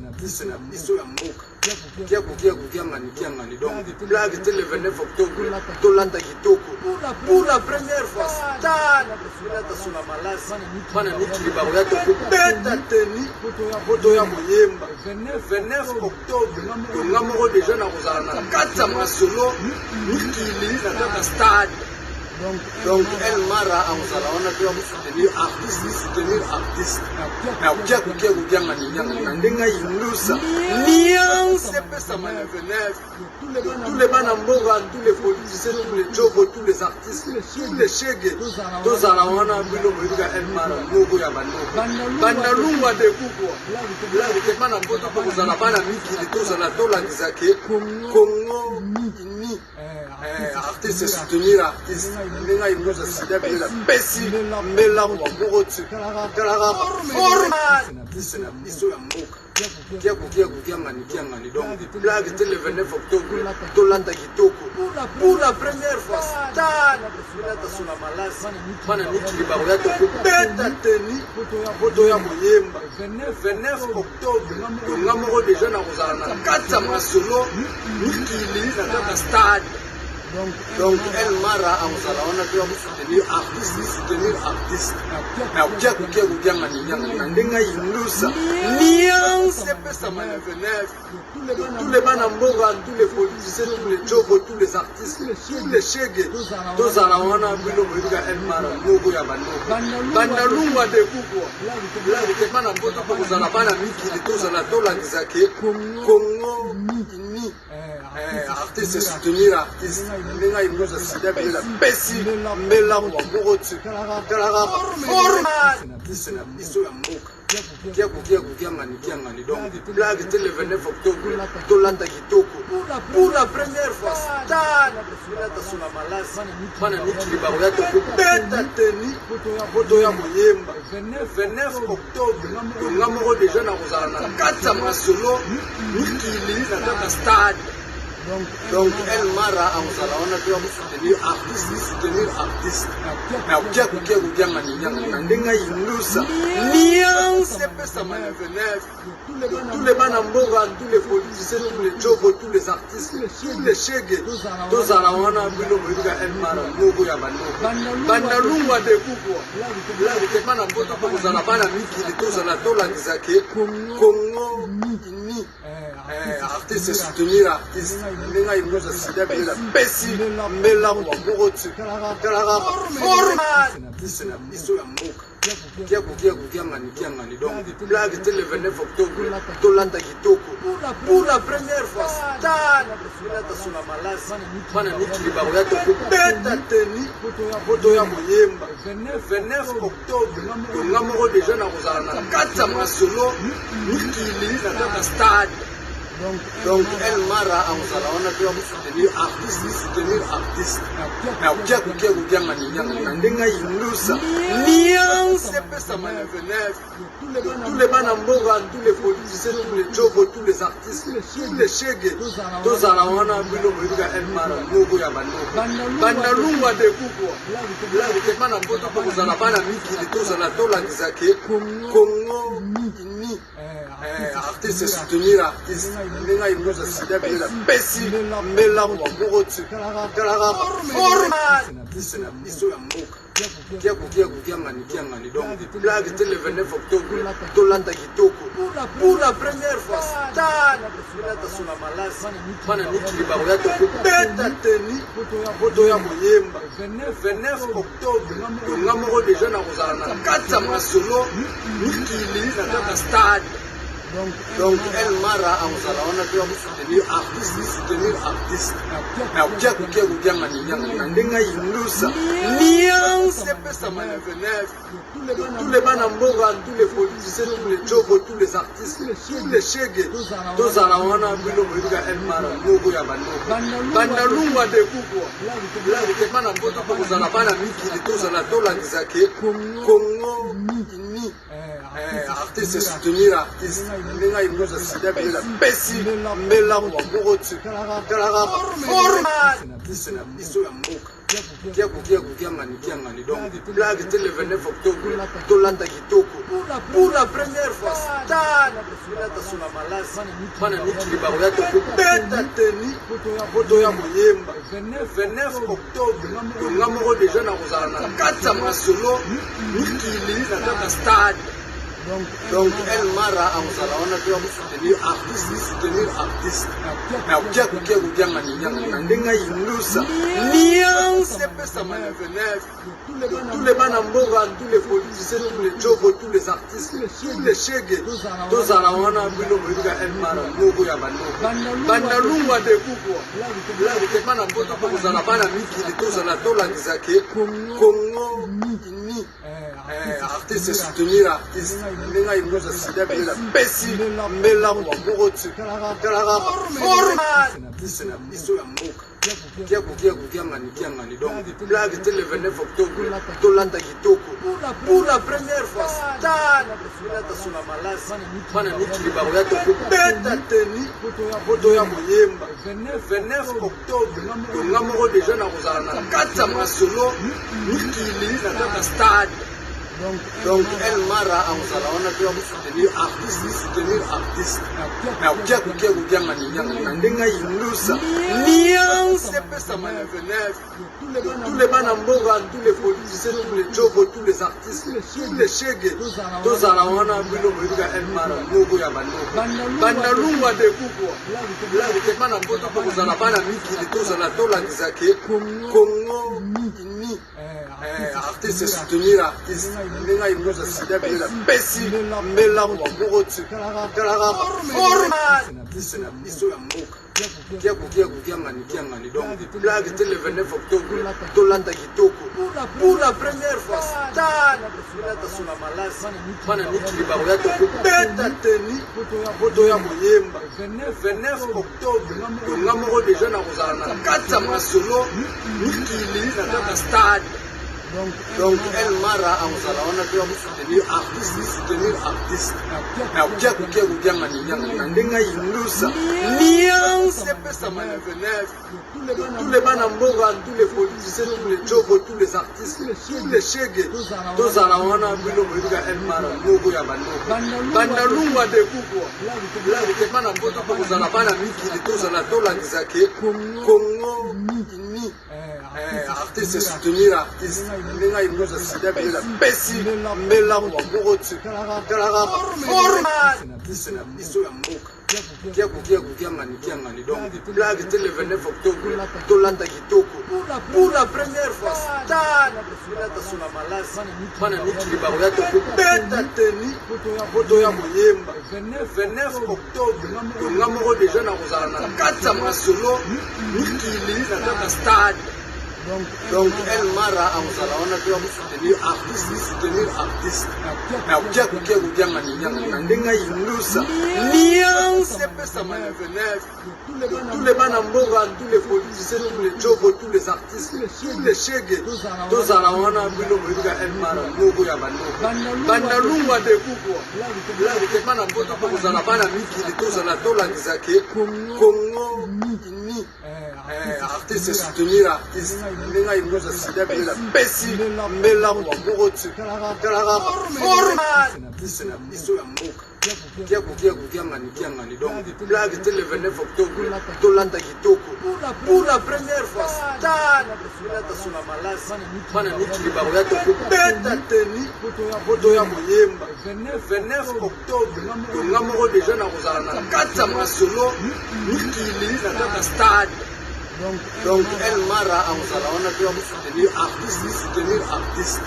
artiste na biso ya mboka kia ngani donc blague c'était le 29 octobre tolanda kitoko pour la première fois star filata sula malasi bana nikili baroya tokobeta teni poto ya moyemba 29 octobre tonga moko deja na kozala na kati ya masolo nikili na kaka stade. Donc El Mara a soutenir artiste. Na ukia kukia ndenga inusa. Niance pesa manevene. Tous les banamboga, tous les politiciens, tous les jobs, tous les artistes, tous les chèques. Tous à la wana bilo moiga El Mara mogo ya bando. Bandalungwa de kuko. Là le temana mboto ko zala bana miki tous à la tola dizake. Congo ini. Artiste soutenir artiste. Nenga imuza sida bila pesi mela wa mugoti kala forma artiste na biso ya mboka kia ngani donc blague c'était le 29 octobre tolanda kitoko pour la première fois star filata sula malasi bana nikili baroya tokobeta teni poto ya moyemba 29 octobre tonga moko deja na kozala na kati ya masolo nikili na kaka stade. Donc El Mara a soutenir artiste. Na ukia kukia ndenga inusa. Niance pesa manevene. Tous les banamboga, tous les politiciens, tous les jobs, tous les artistes, tous les chèques. Tous à la wana bilo moiga El Mara mogo ya bando. Bandalungwa de kuko. Là le temana mboto ko zala bana miki tous à la tola dizake. Congo ini. Artiste soutenir artiste. Nenga imuza sida bila pesi mela wa mugoti kala forma artiste na biso ya mboka kia ngani donc blague c'était le 29 octobre tolanda kitoko pour la première fois star filata sula malasi bana nikili baroya tokobeta teni poto ya moyemba 29 octobre tonga moko deja na kozala na kati ya masolo nikili na kaka stade. Donc El Mara a soutenir artiste. Na ukia kukia ndenga inusa. Niance pesa manevene. Tous les banamboga, tous les politiciens, tous les jobs, tous les artistes, tous les chèques. Tous à la wana bilo moiga El Mara mogo ya bando. Bandalungwa de kuko. Là le temana mboto ko zala bana miki tous à la tola dizake. Congo ini. Artiste soutenir artiste. Nenga imuza sida bila pesi mela wa mugoti kala forma artiste na biso ya mboka kia ngani donc blague c'était le 29 octobre tolanda kitoko pour la première fois star filata sula malasi bana nikili baroya tokobeta teni poto ya moyemba 29 octobre tonga moko deja na kozala na kati ya masolo nikili na kaka stade. Donc El Mara a soutenir artiste. Na ukia kukia ndenga inusa. Niance pesa manevene. Tous les banamboga, tous les politiciens, tous les jobs, tous les artistes, tous les chèques. Tous à la wana bilo moiga El Mara mogo ya bando. Bandalungwa de kuko. Là le temana mboto ko zala bana miki tous à la tola dizake. Congo ini. Artiste soutenir artiste. Nenga imuza sida bila pesi mela wa mugoti kala forma artiste na biso ya mboka kia ngani donc blague c'était le 29 octobre tolanda kitoko pour la première fois star filata sula malasi bana nikili baroya tokobeta teni poto ya moyemba 29 octobre tonga moko deja na kozala na kati ya masolo nikili na kaka stade. Donc El Mara a soutenir artiste. Na ukia kukia ndenga inusa. Niance pesa manevene. Tous les banamboga, tous les politiciens, tous les jobs, tous les artistes, tous les chèques. Tous à la wana bilo moiga El Mara mogo ya bando. Bandalungwa de kuko. Là le temana mboto ko zala bana miki tous à la tola dizake. Congo ini. Artiste soutenir artiste. Nenga imuza sida bila pesi mela wa mugoti kala forma artiste na biso ya mboka ngani donc blague c'était le 29 octobre tolanda kitoko pour la première fois star bilata sula malasi bana mikili bakoya tokobeta teni poto ya moyemba 29 octobre tonga moko deja na kozala na kati ya masolo mikili na kaka stade. Donc El Mara a wana tu soutenir artiste mais okia kukia ngani ndenga inusa niance pesa mana venef tous les banamboga tous les politiciens tous les jobo tous les artistes tous les chege tous ala wana bilo moyika El Mara moko ya bandalungwa de kukwa la ke bana mboto ko kozala bana mikili tous ala tola dizake Congo ini artiste soutenir artiste ndenga inusa sida bila pesi mbela kwa mokoti kala forma disena biso ya mboka kia ngani donc blague c'était le 29 octobre tolanda kitoko pour la première fois star bilata sula malasi bana mikili bakoya tokobeta teni poto ya moyemba 29 octobre tonga moko deja na kozala na kati ya masolo mikili na kaka stade. Donc El Mara a wana tu soutenir artiste mais okia kukia ngani ndenga inusa niance pesa mana venef tous les banamboga tous les politiciens tous les jobo tous les artistes tous les chege tous ala wana bilo moyika El Mara moko ya bandalungwa de kukwa la ke bana mboto ko kozala bana mikili tous ala tola dizake Congo ini artiste soutenir artiste ndenga inusa sida bila pesi mbela kwa mokoti kala forma disena biso ya mboka kia ngani donc blague c'était le 29 octobre tolanda kitoko pour la première fois star bilata sula malasi bana mikili bakoya tokobeta teni poto ya moyemba 29 octobre tonga moko deja na kozala na kati ya masolo mikili na kaka stade. Donc El Mara a wana tu soutenir artiste mais okia kukia ngani ndenga inusa niance pesa mana venef tous les banamboga tous les politiciens tous les jobo tous les artistes tous les chege tous ala wana bilo moyika El Mara moko ya bandalungwa de kukwa la ke bana mboto ko kozala bana mikili tous ala tola dizake Congo ini artiste soutenir artiste ndenga inusa sida bila pesi mbela kwa mokoti kala forma disena biso ya mboka kia ngani donc blague c'était le 29 octobre tolanda kitoko pour la première fois star bilata sula malasi bana mikili bakoya tokobeta teni poto ya moyemba 29 octobre tonga moko deja na kozala na kati ya masolo mikili na kaka stade. Donc El Mara a wana tu soutenir artiste mais okia kukia ngani ndenga inusa niance pesa mana venef tous les banamboga tous les politiciens tous les jobo tous les artistes tous les chege tous ala wana bilo moyika El Mara moko ya bandalungwa de kukwa la ke bana mboto ko kozala bana mikili tous ala tola dizake Congo ini artiste soutenir artiste ndenga inusa sida bila pesi mbela kwa mokoti kala forma disena biso ya mboka kia ngani donc blague c'était le 29 octobre tolanda kitoko pour la première fois star bilata sula malasi bana mikili bakoya tokobeta teni poto ya moyemba 29 octobre tonga moko deja na kozala na kati ya masolo mikili na kaka stade. Donc El Mara a wana tu soutenir artiste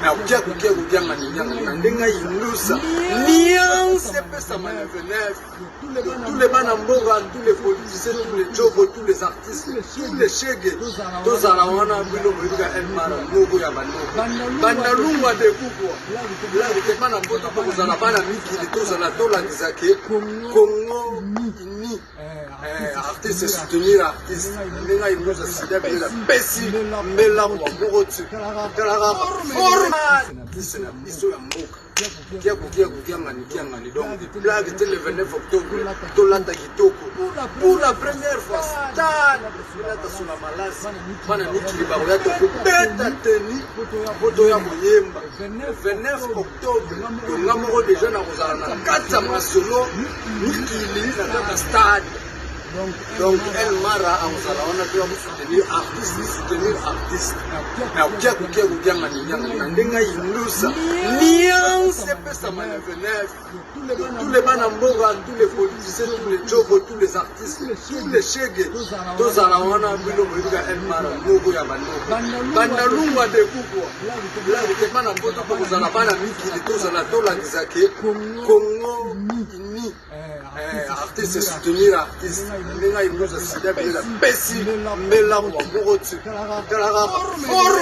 mais okia kukia ngani ndenga inusa niance pesa mana venef tous les banamboga tous les politiciens tous les jobo tous les artistes tous les chege tous ala wana bilo moyika El Mara moko ya bandalungwa de kukwa la ke bana mboto ko kozala bana mikili tous ala tola dizake Congo ini artiste soutenir artiste ndenga inusa sida bila pesi mbela kwa mokoti kala forma disena biso ya mboka Kiangani. Donc, blague, c'était le 29 octobre, Tolanda Kitoko. Pour la première fois, Stan, Milata sur la malasse, Mananiki Baroyato, Beta Teni, Botoya Moyemba. Le 29 octobre, le Namoro des jeunes à Rosana, Katama Solo, Nikili, Nataka Stade. Donc, El Mara, on a pu soutenir artiste. Mais au Kiangani, Inusa, Niance, Pesa Manavenef, tous les Manambora, tous les politiciens, tous les Jogo, tous les artistes, tous les Chege, tous à la Wana, El Mara, Mogo Yamano, Bandalumba de Kuko, là, vous êtes pas dans votre pour vous en avoir Miki, tous à la Tola Nizake, Congo, Ini, artiste, soutenir artiste. Nenga imuza sida bila pesi mbela kwa mbogo tu.